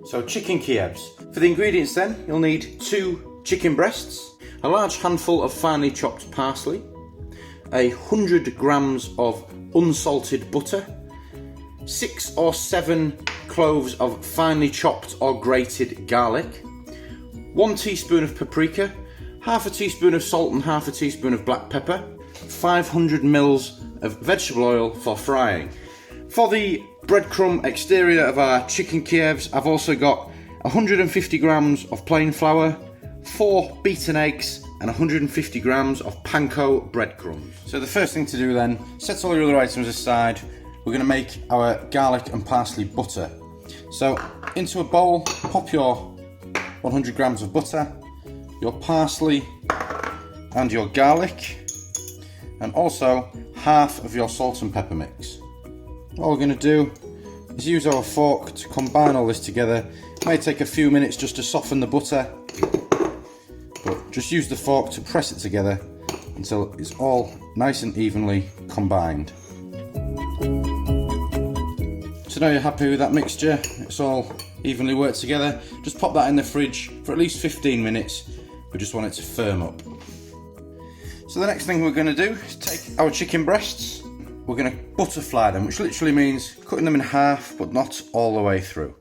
So chicken Kievs. For the ingredients then, you'll need 2 chicken breasts, a large handful of finely chopped parsley, 100 grams of unsalted butter, 6 or 7 cloves of finely chopped or grated garlic, 1 teaspoon of paprika, half a teaspoon of salt and half a teaspoon of black pepper, 500 mils of vegetable oil for frying. For the breadcrumb exterior of our chicken Kievs, I've also got 150 grams of plain flour, 4 beaten eggs and 150 grams of panko breadcrumbs. So the first thing to do then, set all your other items aside. We're going to make our garlic and parsley butter. So into a bowl, pop your 100 grams of butter, your parsley and your garlic, and also half of your salt and pepper mix. All we're going to do is use our fork to combine all this together. It may take a few minutes just to soften the butter, but just use the fork to press it together until it's all nice and evenly combined. So now you're happy with that mixture, it's all evenly worked together, just pop that in the fridge for at least 15 minutes. We just want it to firm up. So the next thing we're going to do is take our chicken breasts, we're going to butterfly them, which literally means cutting them in half but not all the way through.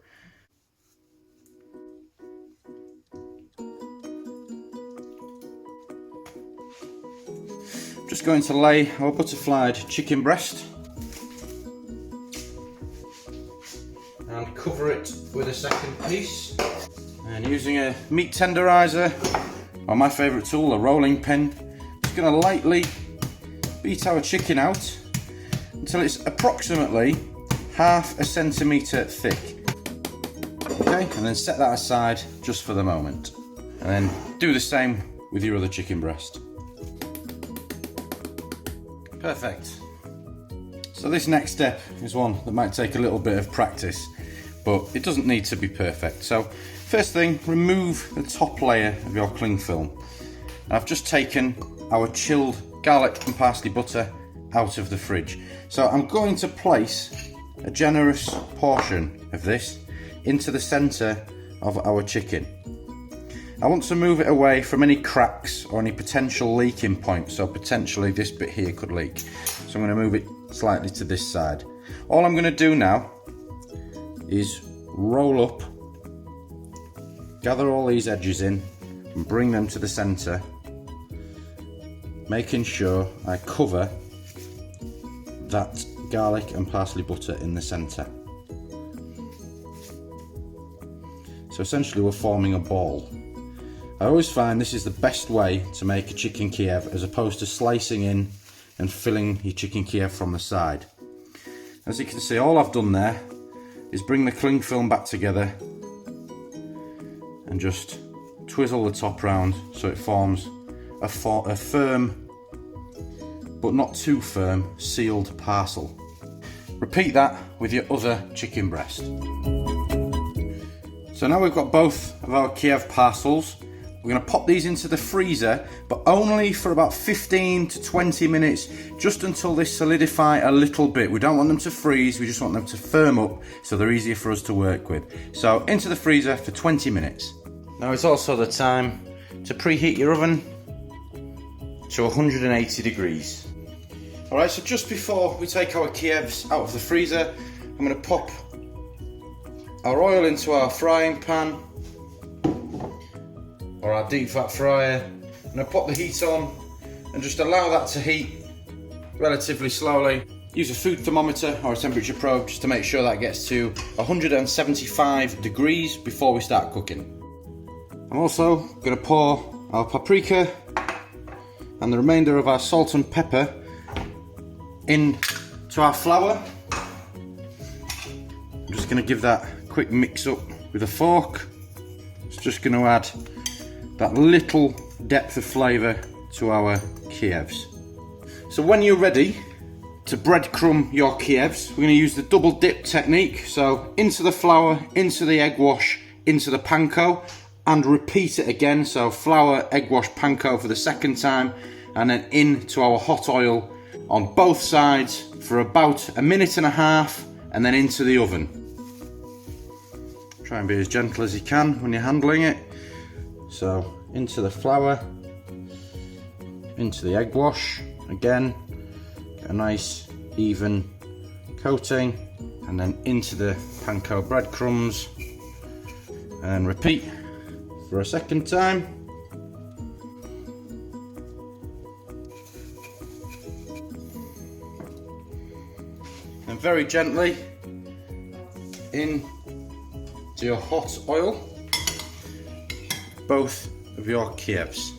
Just going to lay our butterflied chicken breast and cover it with a second piece, and using a meat tenderizer or my favourite tool, a rolling pin, just going to lightly beat our chicken out until it's approximately half a centimetre thick. Okay, and then set that aside just for the moment, and then do the same with your other chicken breast. Perfect. So this next step is one that might take a little bit of practice, but it doesn't need to be perfect. So first thing, remove the top layer of your cling film. I've just taken our chilled garlic and parsley butter out of the fridge. So I'm going to place a generous portion of this into the centre of our chicken. I want to move it away from any cracks or any potential leaking points, so potentially this bit here could leak. So I'm going to move it slightly to this side. All I'm going to do now is roll up, gather all these edges in and bring them to the centre, making sure I cover that garlic and parsley butter in the centre. So essentially we're forming a ball. I always find this is the best way to make a chicken Kiev, as opposed to slicing in and filling your chicken Kiev from the side. As you can see, all I've done there is bring the cling film back together and just twizzle the top round so it forms a firm, but not too firm, sealed parcel. Repeat that with your other chicken breast. So now we've got both of our Kiev parcels. We're going to pop these into the freezer, but only for about 15 to 20 minutes, just until they solidify a little bit. We don't want them to freeze, we just want them to firm up so they're easier for us to work with. So into the freezer for 20 minutes. Now it's also the time to preheat your oven to 180 degrees. Alright, so just before we take our Kievs out of the freezer, I'm going to pop our oil into our frying pan, or our deep fat fryer. I'm going to pop the heat on and just allow that to heat relatively slowly. Use a food thermometer or a temperature probe just to make sure that gets to 175 degrees before we start cooking. I'm also going to pour our paprika and the remainder of our salt and pepper into our flour. I'm just going to give that a quick mix up with a fork. It's just going to add that little depth of flavour to our Kievs. So when you're ready to breadcrumb your Kievs, we're going to use the double dip technique. So into the flour, into the egg wash, into the panko, and repeat it again. So flour, egg wash, panko for the second time, and then into our hot oil on both sides for about a minute and a half, and then into the oven. Try and be as gentle as you can when you're handling it. So into the flour, into the egg wash, again, get a nice even coating, and then into the panko breadcrumbs, and repeat for a second time. And very gently in to your hot oil, both of your Kievs.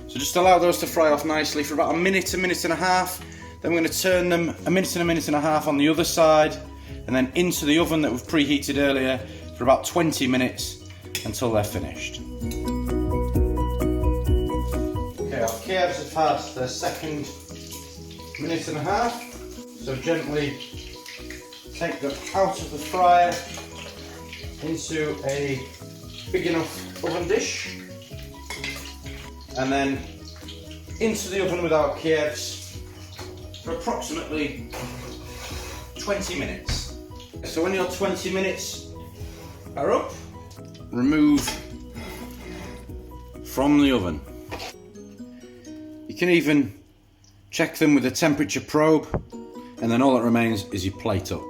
So just allow those to fry off nicely for about a minute and a half. Then we're going to turn them a minute and a half on the other side, and then into the oven that we've preheated earlier for about 20 minutes until they're finished. Okay, our Kievs have passed their second minute and a half, so gently take them out of the fryer into a big enough oven dish, and then into the oven with our Kievs for approximately 20 minutes. So when your 20 minutes are up, remove from the oven. You can even check them with a temperature probe, and then all that remains is you plate up.